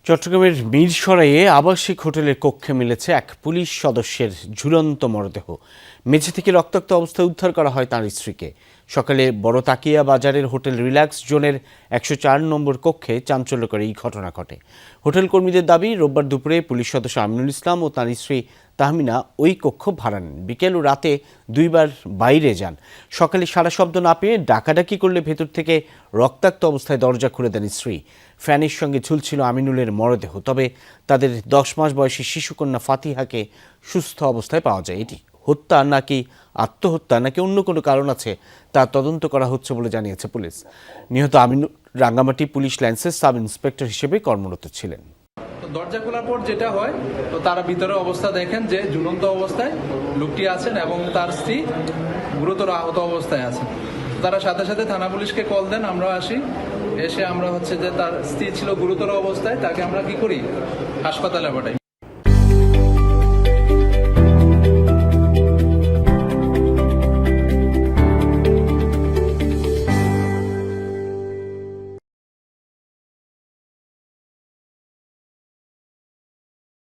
চট্টগ্রামের মিরসরাইয়ে আবাসিক হোটেলের কক্ষে মিলেছে এক পুলিশ সদস্যের ঝুলন্ত মরদেহ। মেঝে থেকে রক্তাক্ত অবস্থায় উদ্ধার করা হয় তাঁর স্ত্রীকে। সকালে বড় তাকিয়া বাজারের হোটেল রিল্যাক্স জোনের ১০৪ নম্বর কক্ষে চাঞ্চল্যকর এই ঘটনা ঘটে। হোটেল কর্মীদের দাবি, রোববার দুপুরে পুলিশ সদস্য আমিনুল ইসলাম ও তাঁর স্ত্রী তাহমিনা ওই কক্ষ ভাড়া নেন। বিকেল ও রাতে দুইবার বাইরে যান। সকালে সারা শব্দ না পেয়ে ডাকাডাকি করলে ভেতর থেকে রক্তাক্ত অবস্থায় দরজা খুলে দেন স্ত্রী। ফ্যানের সঙ্গে ঝুলছিল আমিনুলের মরদেহ। তবে তাদের ১০ মাস বয়সী শিশুকন্যা ফাতিহাকে সুস্থ অবস্থায় পাওয়া যায়। এটি হত্যা নাকি আত্মহত্যা নাকি অন্য কোনো কারণ আছে তা তদন্ত করা হচ্ছে বলে জানিয়েছে পুলিশ। নিহত আমিনুল রাঙ্গামাটি পুলিশ লাইন্সের সাব ইন্সপেক্টর হিসেবে কর্মরত ছিলেন। দরজা খোলার পর যেটা হয়, তো তারা ভিতরে অবস্থা দেখেন যে ঝুলন্ত অবস্থায় লোকটি আছেন এবং তার স্ত্রী গুরুতর আহত অবস্থায় আছেন। তারা সাথে সাথে থানা পুলিশকে কল দেন, আমরা আসি। এসে আমরা যে তার স্ত্রী ছিল গুরুতর অবস্থায়, তাকে আমরা কি করি, হাসপাতালে পাঠাই।